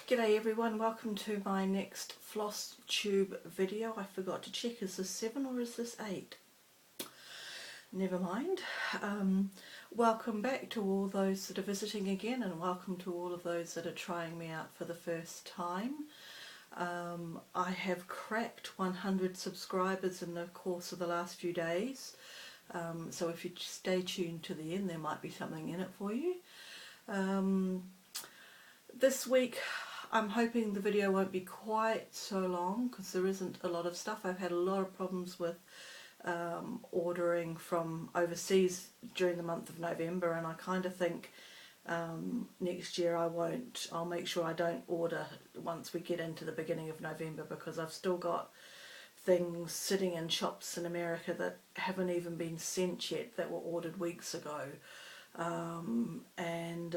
G'day everyone, welcome to my next floss tube video. I forgot to check, is this 7 or is this 8? Never mind. Welcome back to all those that are visiting again, and welcome to all of those that are trying me out for the first time. I have cracked 100 subscribers in the course of the last few days, so if you stay tuned to the end there might be something in it for you. This week I'm hoping the video won't be quite so long because there isn't a lot of stuff. I've had a lot of problems with ordering from overseas during the month of November, and I kind of think next year I'll make sure I don't order once we get into the beginning of November, because I've still got things sitting in shops in America that haven't even been sent yet, that were ordered weeks ago, and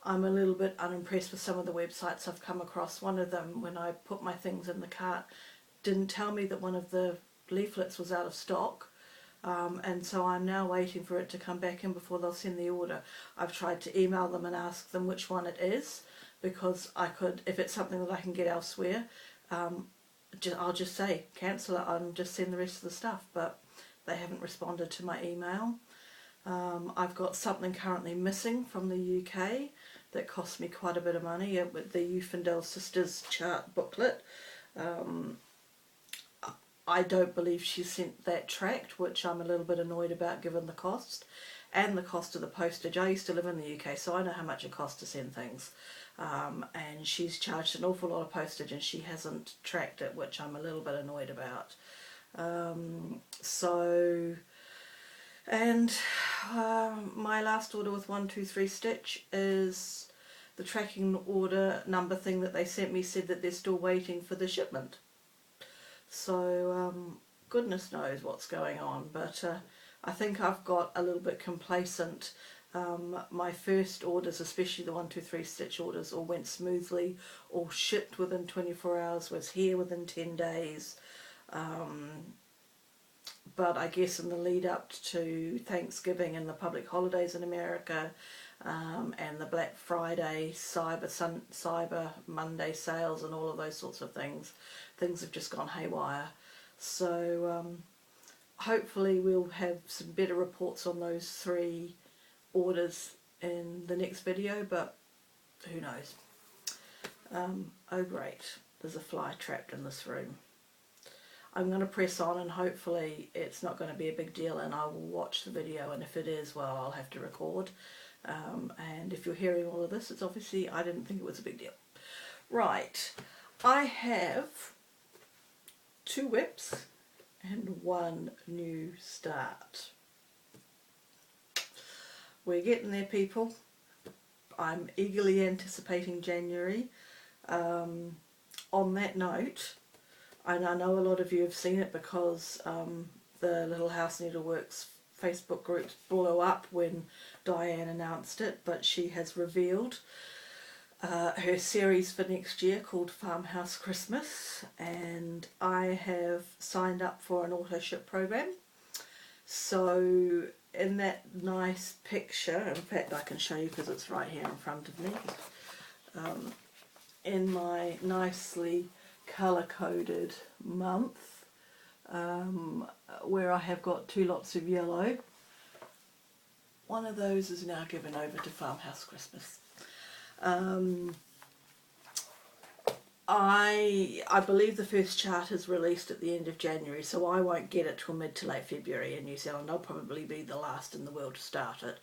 I'm a little bit unimpressed with some of the websites I've come across. One of them, when I put my things in the cart, didn't tell me that one of the leaflets was out of stock, and so I'm now waiting for it to come back in before they'll send the order. I've tried to email them and ask them which one it is, because I could, if it's something that I can get elsewhere, I'll just say cancel it and just send the rest of the stuff, but they haven't responded to my email. I've got something currently missing from the UK that cost me quite a bit of money, with the Ufendale Sisters chart booklet. I don't believe she sent that tracked, which I'm a little bit annoyed about given the cost and the cost of the postage. I used to live in the UK, so I know how much it costs to send things, and she's charged an awful lot of postage and she hasn't tracked it, which I'm a little bit annoyed about. My last order with 123 Stitch is the tracking order number thing that they sent me said that they're still waiting for the shipment. So goodness knows what's going on, but I think I've got a little bit complacent. My first orders, especially the 123 Stitch orders, all went smoothly, all shipped within 24 hours, was here within 10 days. But I guess in the lead up to Thanksgiving and the public holidays in America, and the Black Friday, Cyber Monday sales and all of those sorts of things have just gone haywire. So hopefully we'll have some better reports on those 3 orders in the next video, but who knows. Oh great, there's a fly trapped in this room. I'm going to press on and hopefully it's not going to be a big deal and I will watch the video, and if it is, well, I'll have to record. And if you're hearing all of this, it's obviously I didn't think it was a big deal. Right, I have 2 whips and 1 new start. We're getting there, people. I'm eagerly anticipating January. On that note, and I know a lot of you have seen it because the Little House Needleworks Facebook groups blew up when Diane announced it, but she has revealed her series for next year called Farmhouse Christmas, and I have signed up for an auto ship program. So in that nice picture, in fact I can show you because it's right here in front of me, in my nicely colour-coded month, where I have got 2 lots of yellow. One of those is now given over to Farmhouse Christmas. I believe the first chart is released at the end of January, so I won't get it till mid to late February in New Zealand. I'll probably be the last in the world to start it.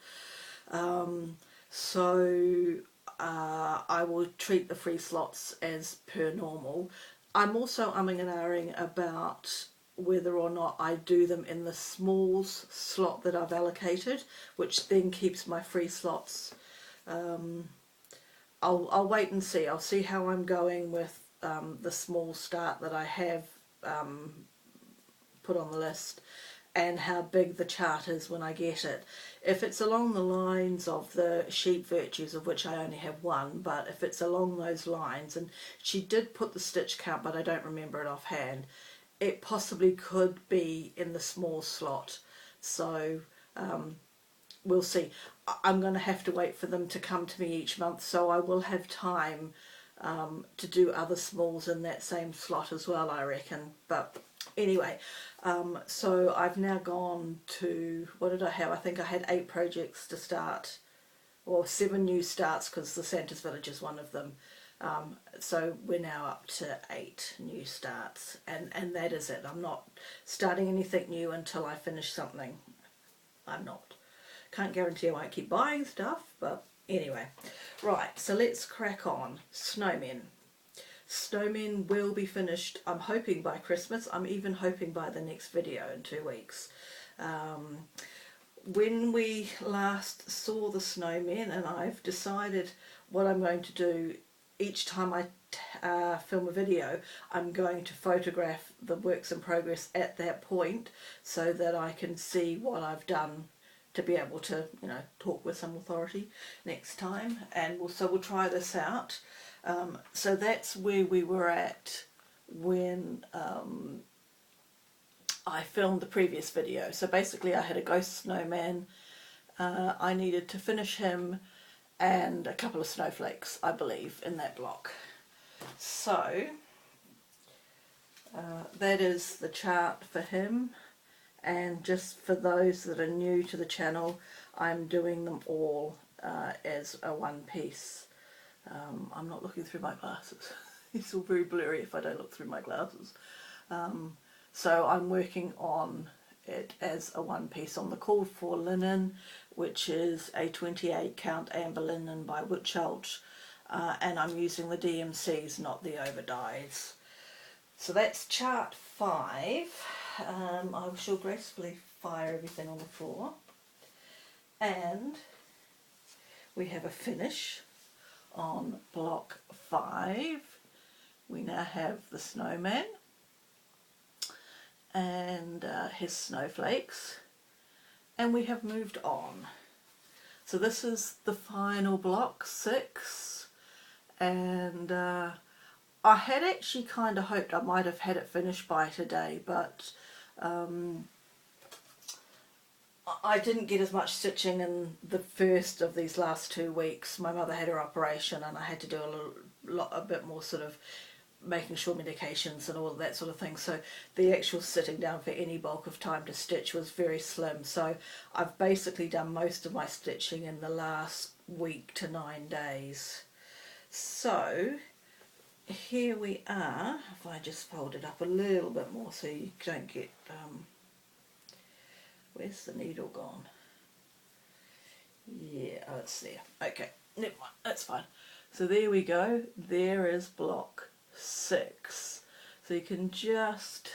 I will treat the free slots as per normal. I'm also umming and ahhing about whether or not I do them in the smalls slot that I've allocated, which then keeps my free slots. I'll wait and see. I'll see how I'm going with the small start that I have put on the list, and how big the chart is when I get it. If it's along the lines of the Sheep Virtues, of which I only have 1, but if it's along those lines, and she did put the stitch count but I don't remember it offhand, it possibly could be in the small slot. So we'll see. I'm going to have to wait for them to come to me each month, so I will have time to do other smalls in that same slot as well, I reckon. But anyway, so I've now gone to, what did I have? I think I had 8 projects to start, or 7 new starts, because the Santa's Village is one of them. So we're now up to 8 new starts, and that is it. I'm not starting anything new until I finish something. I'm not. Can't guarantee I won't keep buying stuff, but anyway. Right, so let's crack on. Snowmen. Snowmen will be finished, I'm hoping, by Christmas. I'm even hoping by the next video in 2 weeks. When we last saw the snowmen, and I've decided what I'm going to do each time I film a video, I'm going to photograph the works in progress at that point so that I can see what I've done to be able to, you know, talk with some authority next time. And so we'll try this out. So that's where we were at when I filmed the previous video. So basically I had a ghost snowman. I needed to finish him and a couple of snowflakes, I believe, in that block. So that is the chart for him. And just for those that are new to the channel, I'm doing them all as a one piece. I'm not looking through my glasses. It's all very blurry if I don't look through my glasses. So I'm working on it as a one piece on the Called For Linen, which is a 28 count amber linen by Witchelt, and I'm using the DMCs, not the overdyes. So that's chart 5. I shall gracefully fire everything on the floor, and we have a finish on block 5. We now have the snowman and his snowflakes, and we have moved on. So this is the final block 6, and I had actually kind of hoped I might have had it finished by today, but I didn't get as much stitching in the first of these last 2 weeks. My mother had her operation and I had to do a bit more sort of making sure medications and all of that sort of thing, so the actual sitting down for any bulk of time to stitch was very slim. So I've basically done most of my stitching in the last week to 9 days. So here we are. If I just fold it up a little bit more so you don't get where's the needle gone? Yeah, oh, it's there. Okay, never mind, that's fine. So there we go. There is block 6. So you can just,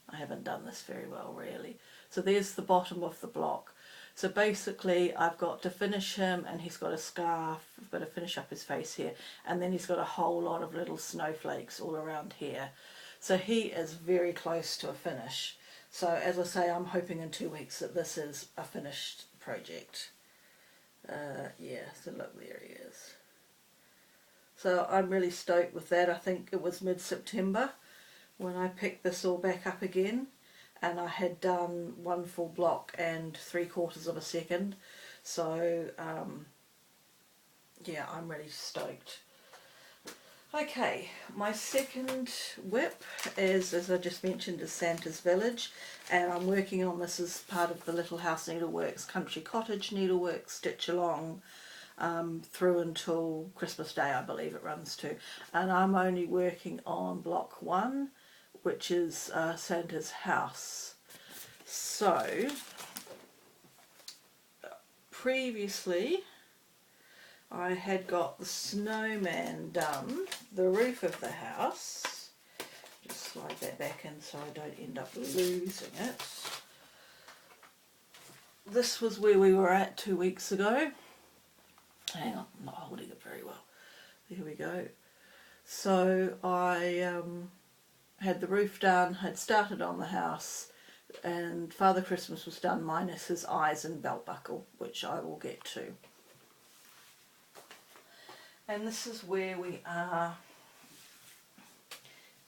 I haven't done this very well really. So there's the bottom of the block. So basically I've got to finish him, and he's got a scarf. I've got to finish up his face here, and then he's got a whole lot of little snowflakes all around here. So he is very close to a finish. So as I say, I'm hoping in 2 weeks that this is a finished project. Yeah, so look, there he is. So I'm really stoked with that. I think it was mid-September when I picked this all back up again, and I had done 1 full block and 3/4 of a second. So yeah, I'm really stoked. Okay, my second whip is, as I just mentioned, is Santa's Village, and I'm working on this as part of the Little House Needleworks Country Cottage Needleworks Stitch Along through until Christmas Day, I believe it runs to, and I'm only working on block 1, which is Santa's house. So previously I had got the snowman done, the roof of the house. Just slide that back in so I don't end up losing it. This was where we were at 2 weeks ago. Hang on, I'm not holding it very well. There we go. So I had the roof done, had started on the house, and Father Christmas was done minus his eyes and belt buckle, which I will get to. And this is where we are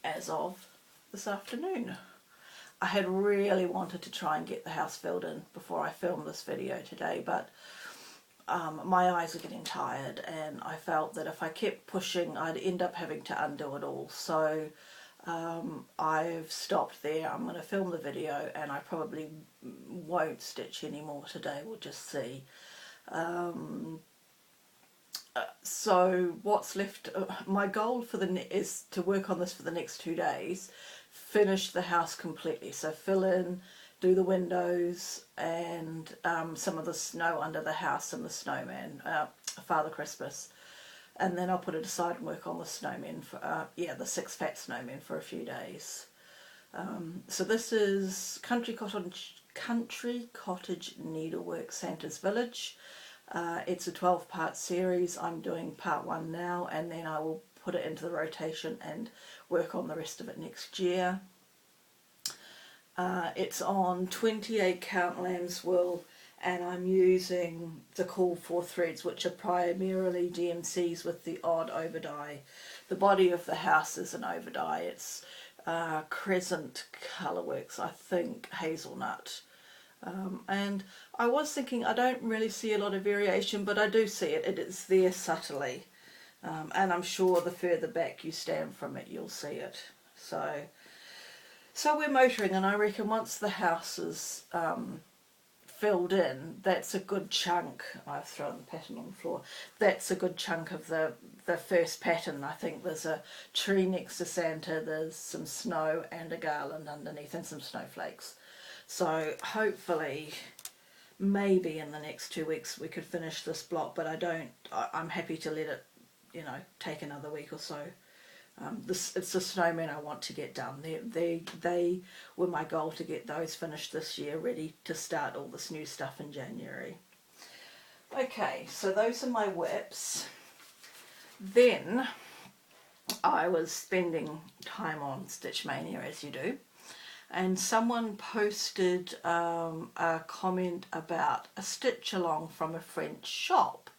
as of this afternoon. I had really wanted to try and get the house filled in before I filmed this video today, but my eyes are getting tired, and I felt that if I kept pushing I'd end up having to undo it all. So I've stopped there. I'm going to film the video, and I probably won't stitch anymore today. We'll just see. So what's left, my goal for is to work on this for the next 2 days, finish the house completely, so fill in, do the windows and some of the snow under the house and the snowman, Father Christmas, and then I'll put it aside and work on the snowmen for the 6 fat snowmen for a few days. So this is Country Cottage Needlework, Santa's Village. It's a 12-part series. I'm doing part 1 now, and then I will put it into the rotation and work on the rest of it next year. It's on 28 count lamb's wool, and I'm using the Call for threads, which are primarily DMCs with the odd overdye. The body of the house is an overdye. It's Crescent Colourworks, I think hazelnut. And I was thinking I don't really see a lot of variation, but I do see it. It is there subtly, and I'm sure the further back you stand from it you'll see it. So we're motoring, and I reckon once the house is filled in, that's a good chunk. I've thrown the pattern on the floor. That's a good chunk of the first pattern. I think there's a tree next to Santa, there's some snow and a garland underneath and some snowflakes. So hopefully, maybe in the next 2 weeks we could finish this block, but I'm happy to let it, take another week or so. It's the snowmen I want to get done. They were my goal, to get those finished this year, ready to start all this new stuff in January. Okay, so those are my whips. Then I was spending time on Stitch Mania, as you do. And someone posted a comment about a stitch along from a French shop,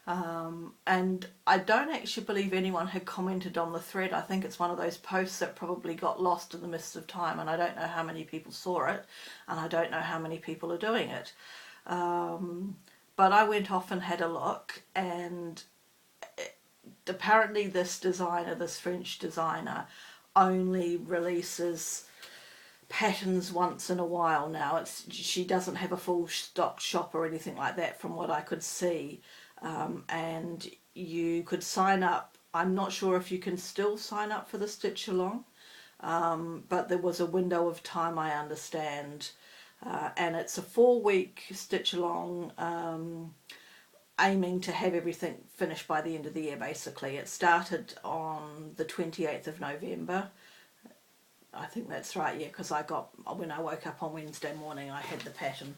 and I don't actually believe anyone had commented on the thread. I think it's one of those posts that probably got lost in the mist of time, and I don't know how many people saw it, and I don't know how many people are doing it, but I went off and had a look, and apparently this French designer, only releases patterns once in a while now. She doesn't have a full stock shop or anything like that from what I could see, and you could sign up. I'm not sure if you can still sign up for the Stitch Along, but there was a window of time, I understand, and it's a 4-week Stitch Along, aiming to have everything finished by the end of the year. Basically it started on the 28th of November. I think that's right, yeah, because when I woke up on Wednesday morning, I had the pattern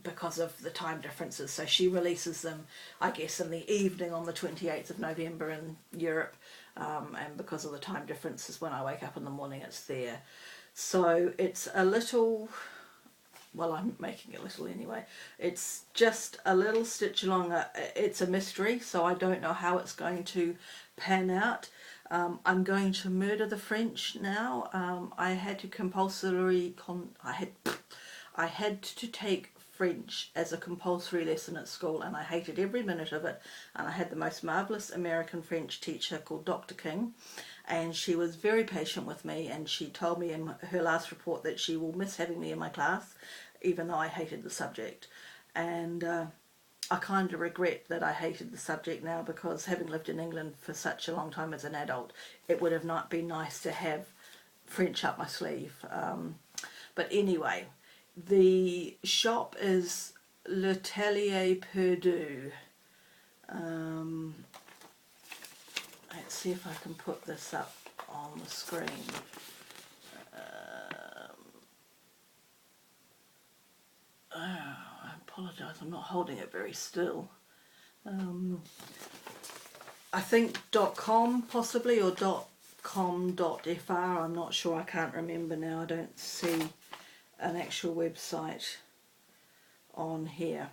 because of the time differences. So she releases them, I guess, in the evening on the 28th of November in Europe, and because of the time differences, when I wake up in the morning, it's there. So it's a little, well, I'm making it little anyway. It's just a little stitch along. It's a mystery, so I don't know how it's going to pan out. I'm going to murder the French now. I had to I had to take French as a compulsory lesson at school, and I hated every minute of it. And I had the most marvellous American French teacher called Dr. King, and she was very patient with me, and she told me in her last report that she will miss having me in my class, even though I hated the subject. And I kind of regret that I hated the subject now, because having lived in England for such a long time as an adult, it would have not been nice to have French up my sleeve. But anyway, the shop is L'Atelier Perdu. Let's see if I can put this up on the screen. I apologise, I'm not holding it very still. I think .com possibly, or .com.fr, I'm not sure, I can't remember now. I don't see an actual website on here.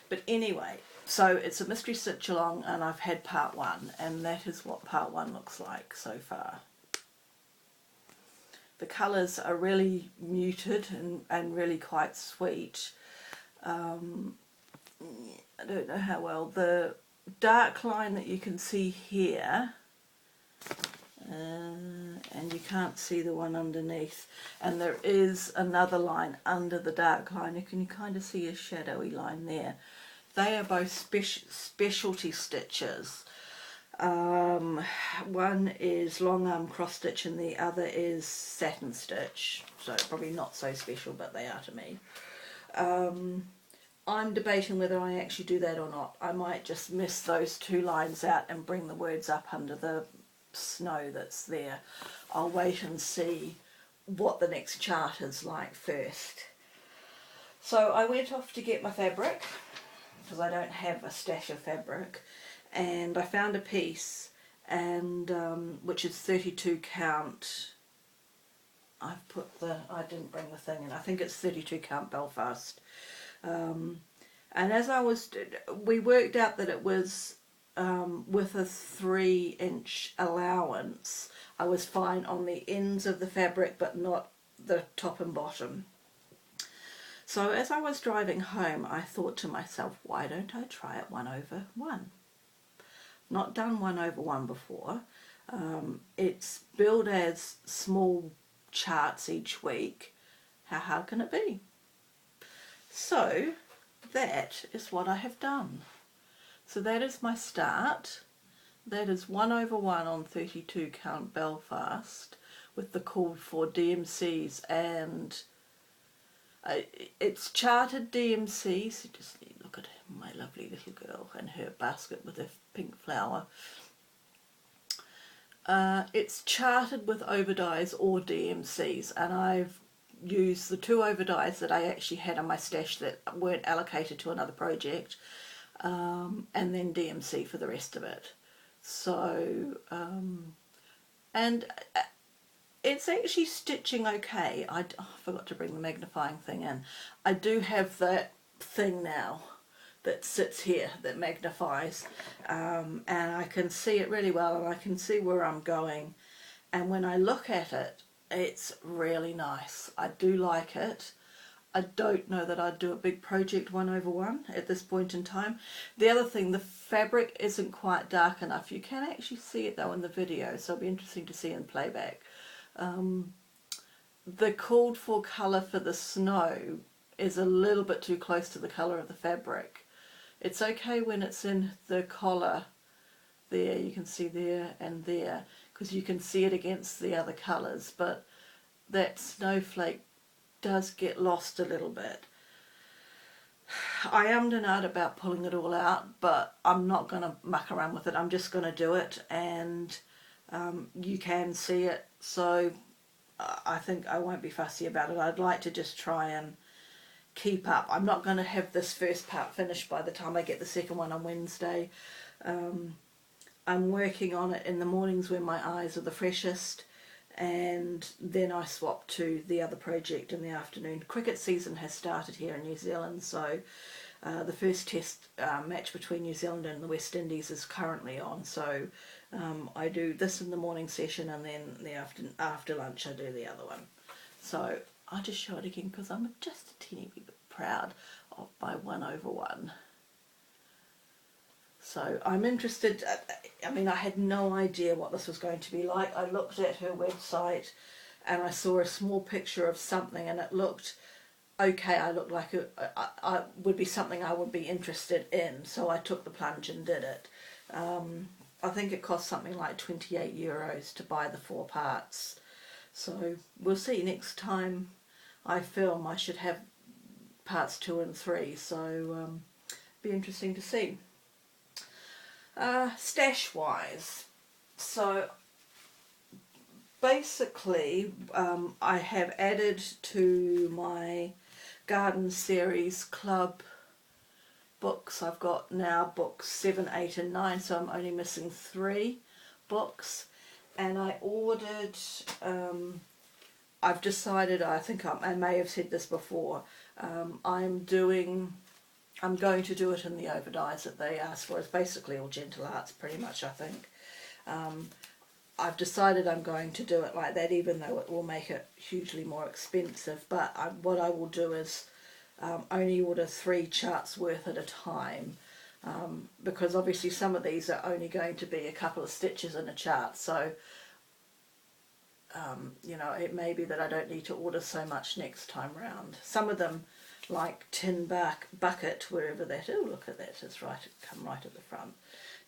But anyway, so it's a mystery stitch along, and I've had part 1, and that is what part 1 looks like so far. The colours are really muted and really quite sweet. I don't know how well, the dark line that you can see here, and you can't see the one underneath, and there is another line under the dark line. You can kind of see a shadowy line there. They are both specialty stitches. One is long arm cross stitch and the other is satin stitch, so probably not so special, but they are to me. I'm debating whether I actually do that or not. I might just miss those two lines out and bring the words up under the snow that's there. I'll wait and see what the next chart is like first. So I went off to get my fabric, because I don't have a stash of fabric, and I found a piece, and which is 32 count. I didn't bring the thing in. I think it's 32 count Belfast. And as we worked out that it was with a 3-inch allowance, I was fine on the ends of the fabric but not the top and bottom. So as I was driving home, I thought to myself, why don't I try it 1/1? Not done 1/1 before. It's billed as small charts each week. How hard can it be? So that is what I have done. So that is my start. That is 1/1 on 32 count Belfast with the called for DMCs, and it's charted DMCs. You just look at my lovely little girl and her basket with a pink flower. It's charted with overdyes or DMCs, and I've used the 2 overdyes that I actually had on my stash that weren't allocated to another project, and then DMC for the rest of it. So, and it's actually stitching okay. I forgot to bring the magnifying thing in. I do have that thing now that sits here that magnifies, and I can see it really well, and I can see where I'm going, and when I look at it, it's really nice. I do like it. I don't know that I'd do a big project 1/1 at this point in time. The other thing, the fabric isn't quite dark enough. You can actually see it though in the video, so it'll be interesting to see in playback. The called for colour for the snow is a little bit too close to the colour of the fabric. It's okay when it's in the collar there, you can see there and there, because you can see it against the other colours, but that snowflake does get lost a little bit. I ummed and ahed about pulling it all out, but I'm not going to muck around with it. I'm just going to do it, and you can see it, so I think I won't be fussy about it. I'd like to just try and keep up. I'm not going to have this first part finished by the time I get the second one on Wednesday. I'm working on it in the mornings when my eyes are the freshest, and then I swap to the other project in the afternoon. Cricket season has started here in New Zealand, so the first test match between New Zealand and the West Indies is currently on, so I do this in the morning session, and then after lunch I do the other one. So I'll just show it again because I'm just a teeny bit proud of my 1/1. So I'm interested. I mean, I had no idea what this was going to be like. I looked at her website and I saw a small picture of something, and it looked okay. I looked like I would be something I would be interested in, so I took the plunge and did it. I think it cost something like €28 to buy the 4 parts. So we'll see. Next time I film, I should have parts 2 and 3, so be interesting to see. Stash wise, so basically I have added to my garden series club books. I've got now books 7, 8 and 9, so I'm only missing 3 books, and I ordered, I've decided, I think I may have said this before, I'm going to do it in the overdyes that they asked for. It's basically all Gentle Arts pretty much, I think. I've decided I'm going to do it like that, even though it will make it hugely more expensive, but what I will do is only order 3 charts worth at a time, because obviously some of these are only going to be a couple of stitches in a chart, so you know, it may be that I don't need to order so much next time round. Some of them, like Tin Bucket, wherever that, oh look at that, it's right, come right at the front.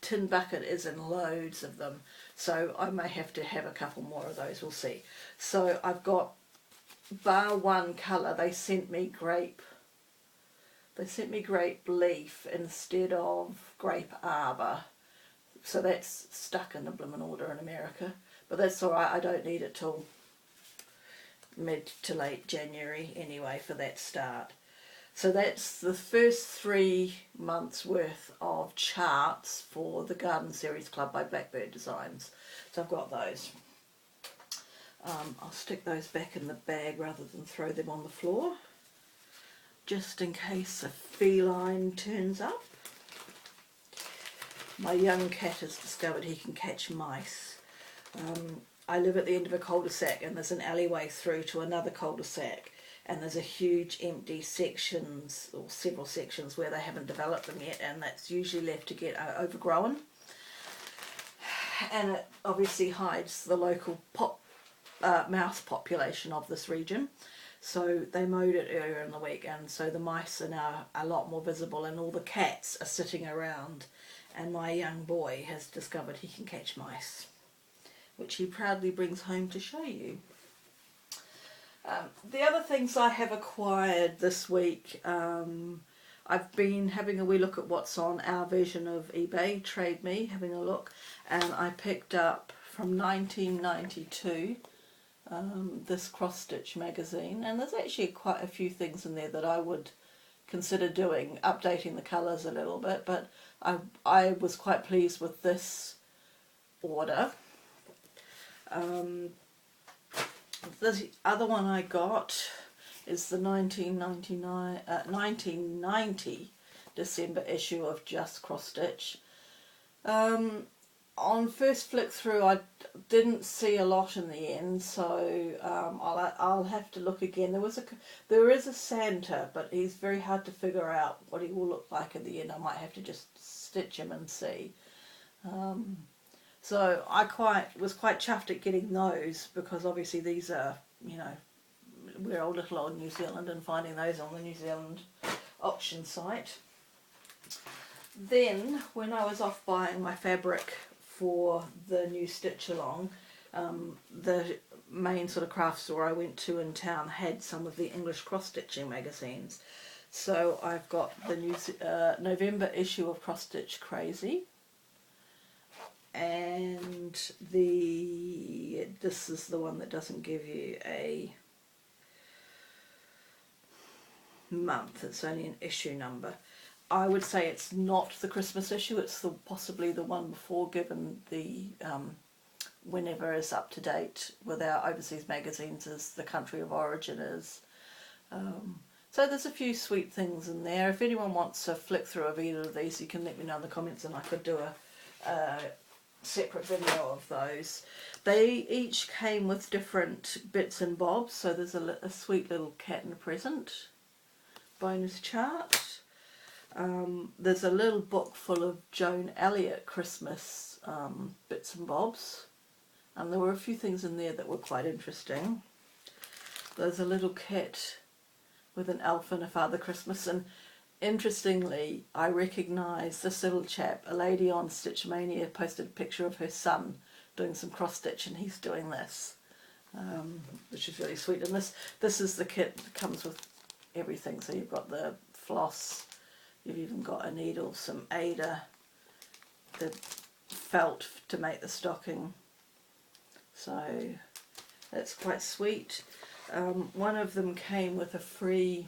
Tin Bucket is in loads of them, so I may have to have a couple more of those, we'll see. So I've got, bar one colour, they sent me grape leaf instead of grape arbor, so that's stuck in the bloomin' order in America, but that's alright, I don't need it till mid to late January anyway for that start. So that's the first 3 months worth of charts for the Garden Series Club by Blackbird Designs. So I've got those. I'll stick those back in the bag rather than throw them on the floor, just in case a feline turns up. My young cat has discovered he can catch mice. I live at the end of a cul-de-sac and there's an alleyway through to another cul-de-sac, and there's a huge empty sections, or several sections, where they haven't developed them yet, and that's usually left to get overgrown. And it obviously hides the local mouse population of this region. So they mowed it earlier in the week, and so the mice are now a lot more visible, and all the cats are sitting around, and my young boy has discovered he can catch mice, which he proudly brings home to show you. The other things I have acquired this week, I've been having a wee look at what's on our version of eBay, Trade Me, having a look, and I picked up from 1992 this cross stitch magazine, and there's actually quite a few things in there that I would consider doing, updating the colours a little bit, but I was quite pleased with this order. The other one I got is the 1990 December issue of Just Cross Stitch. On first flick through I didn't see a lot in the end, so I'll have to look again. There is a Santa, but he's very hard to figure out what he will look like at the end. I might have to just stitch him and see. So I was quite chuffed at getting those, because obviously these are, you know, we're little old New Zealand, and finding those on the New Zealand auction site. Then when I was off buying my fabric for the new stitch along, the main sort of craft store I went to in town had some of the English cross stitching magazines. So I've got the new November issue of Cross Stitch Crazy, and this is the one that doesn't give you a month, it's only an issue number. I would say it's not the Christmas issue, it's possibly the one before, given the whenever is up to date with our overseas magazines as the country of origin is. So there's a few sweet things in there. If anyone wants a flick through of either of these, you can let me know in the comments and I could do a separate video of those. They each came with different bits and bobs, so there's a sweet little cat and a present bonus chart. There's a little book full of Joan Elliott Christmas bits and bobs, and there were a few things in there that were quite interesting. There's a little kit with an elf and a Father Christmas, and interestingly I recognise this little chap. A lady on Stitch Mania posted a picture of her son doing some cross stitch, and he's doing this, which is really sweet. And this is the kit that comes with everything, so you've got the floss, you've even got a needle, some Aida, the felt to make the stocking, so that's quite sweet. One of them came with a free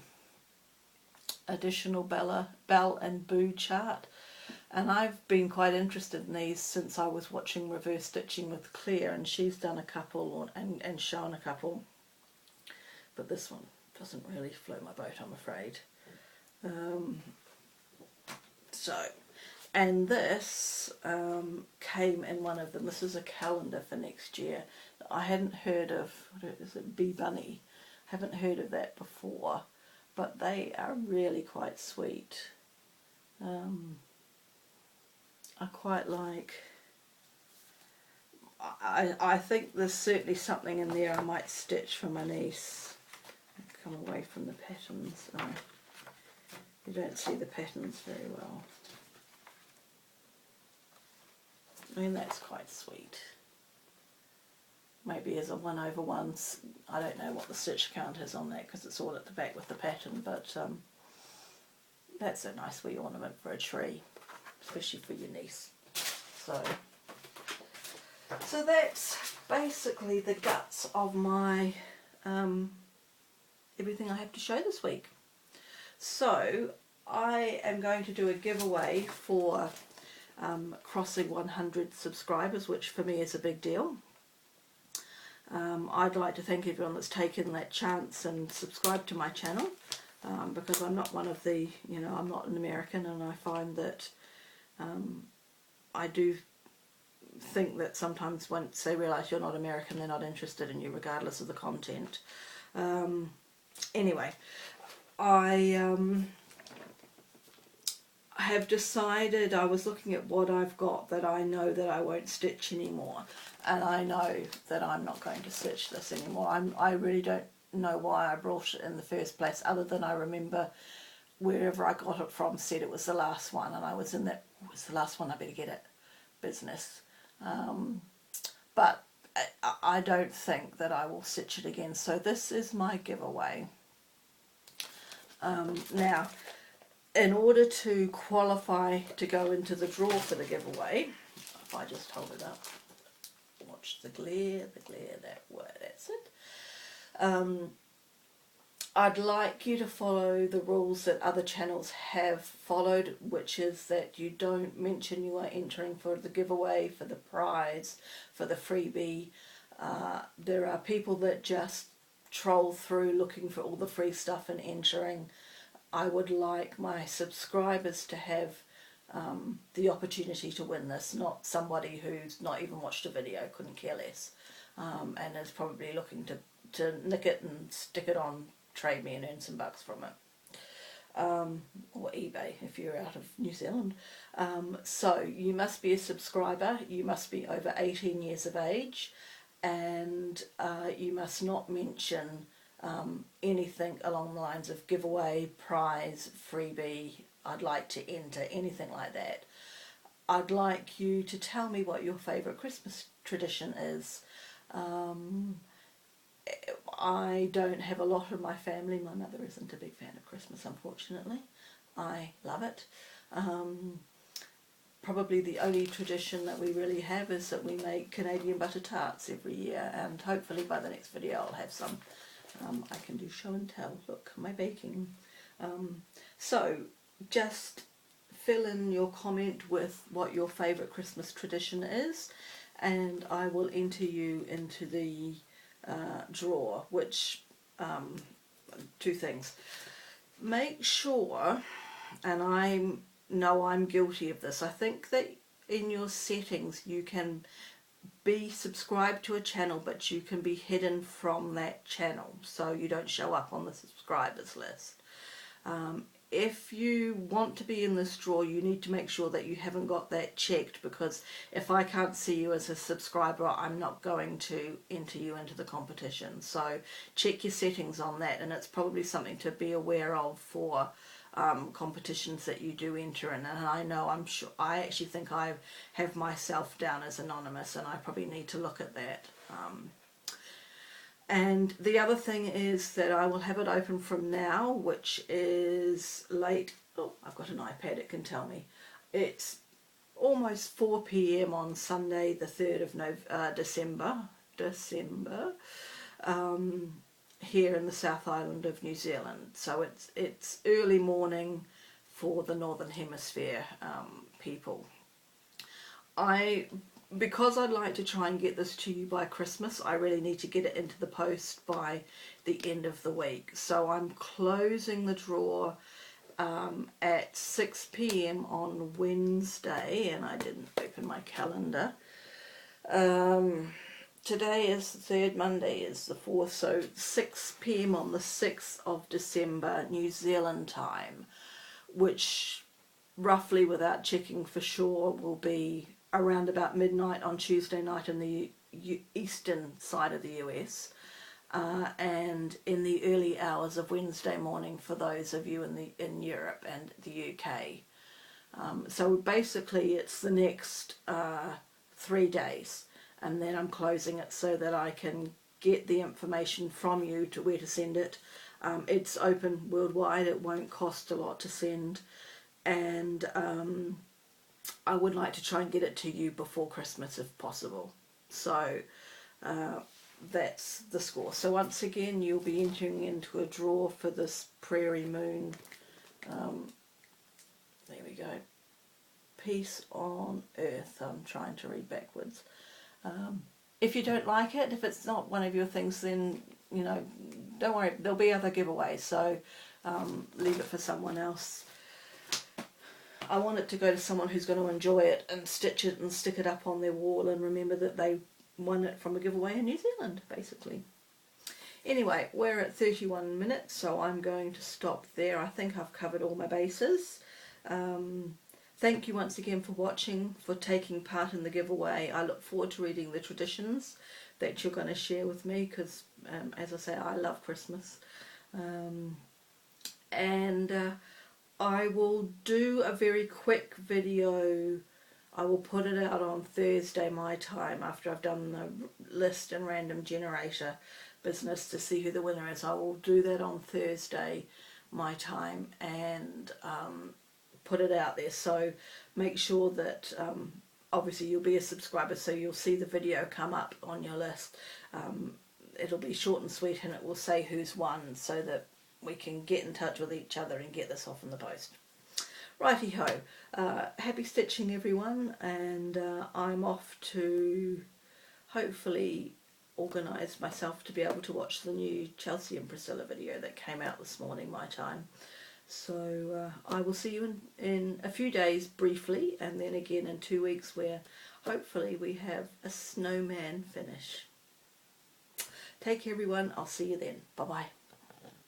additional Belle and Boo chart, and I've been quite interested in these since I was watching Reverse Stitching with Claire, and she's done a couple and shown a couple, but this one doesn't really float my boat, I'm afraid. And this came in one of them. This is a calendar for next year. I hadn't heard of, what is it, Bee Bunny? Haven't heard of that before. but they are really quite sweet. I quite like, I think there's certainly something in there I might stitch for my niece. Come away from the patterns. Oh, you don't see the patterns very well. I mean, that's quite sweet. Maybe as a 1/1, I don't know what the stitch count is on that because it's all at the back with the pattern, but that's a nice wee ornament for a tree, especially for your niece. So that's basically the guts of my everything I have to show this week. So I am going to do a giveaway for crossing 100 subscribers, which for me is a big deal. I'd like to thank everyone that's taken that chance and subscribed to my channel, because I'm not one of the, I'm not an American, and I find that I do think that sometimes once they realise you're not American, they're not interested in you regardless of the content. Anyway, I have decided, I was looking at what I've got that I know that I won't stitch anymore, and I know that I'm not going to stitch this anymore. I really don't know why I brought it in the first place, other than I remember wherever I got it from said it was the last one, and I was in that, it was the last one, I better get it business. But I don't think that I will stitch it again, so this is my giveaway. Now, in order to qualify to go into the draw for the giveaway, if I just hold it up, watch the glare, that way, that's it. I'd like you to follow the rules that other channels have followed, which is that you don't mention you are entering for the giveaway, for the prize, for the freebie. There are people that just troll through looking for all the free stuff and entering. I would like my subscribers to have the opportunity to win this, not somebody who's not even watched a video, couldn't care less, and is probably looking to nick it and stick it on Trade Me and earn some bucks from it, or eBay if you're out of New Zealand. So you must be a subscriber, you must be over 18 years of age, and you must not mention anything along the lines of giveaway, prize, freebie, I'd like to enter, anything like that. I'd like you to tell me what your favourite Christmas tradition is. I don't have a lot of my family. My mother isn't a big fan of Christmas, unfortunately. I love it. Probably the only tradition that we really have is that we make Canadian butter tarts every year, and hopefully by the next video I'll have some. I can do show and tell. Look, my baking. So just fill in your comment with what your favourite Christmas tradition is, and I will enter you into the draw, which two things. Make sure, and I know I'm guilty of this, I think that in your settings you can be subscribed to a channel, but you can be hidden from that channel, so you don't show up on the subscribers list. If you want to be in this draw, you need to make sure that you haven't got that checked, because if I can't see you as a subscriber, I'm not going to enter you into the competition. So check your settings on that, and it's probably something to be aware of for competitions that you do enter in. And I know, I'm sure, I actually think I have myself down as anonymous, and I probably need to look at that. And the other thing is that I will have it open from now, which is late. Oh, I've got an iPad, it can tell me. It's almost 4 PM on Sunday, the 3rd of December, here in the South Island of New Zealand. So it's early morning for the Northern Hemisphere people. Because I'd like to try and get this to you by Christmas, I really need to get it into the post by the end of the week. So I'm closing the draw at 6 PM on Wednesday, and I didn't open my calendar. today is the third, Monday is the 4th, so 6 p.m. on the 6th of December, New Zealand time, which roughly, without checking for sure, will be around about midnight on Tuesday night in the eastern side of the US, and in the early hours of Wednesday morning for those of you in Europe and the UK. So basically it's the next 3 days, and then I'm closing it so that I can get the information from you to where to send it. It's open worldwide, it won't cost a lot to send, and I would like to try and get it to you before Christmas if possible. So that's the score. So once again, you'll be entering into a draw for this Prairie Moon. There we go. Peace on Earth. I'm trying to read backwards. If you don't like it, if it's not one of your things, then, you know, don't worry, there'll be other giveaways, so leave it for someone else. I want it to go to someone who's going to enjoy it and stitch it and stick it up on their wall and remember that they won it from a giveaway in New Zealand, basically. Anyway, we're at 31 minutes, so I'm going to stop there. I think I've covered all my bases. Thank you once again for watching, for taking part in the giveaway. I look forward to reading the traditions that you're going to share with me, because, as I say, I love Christmas. I will do a very quick video. I will put it out on Thursday my time after I've done the list and random generator business to see who the winner is. I will do that on Thursday my time and put it out there. So make sure that obviously you'll be a subscriber, so you'll see the video come up on your list. It'll be short and sweet, and it will say who's won so that we can get in touch with each other and get this off in the post. Righty ho. Happy stitching, everyone, and I'm off to hopefully organise myself to be able to watch the new Chelsea and Priscilla video that came out this morning my time. So I will see you in a few days briefly, and then again in 2 weeks, where hopefully we have a snowman finish. Take care, everyone. I'll see you then. Bye bye.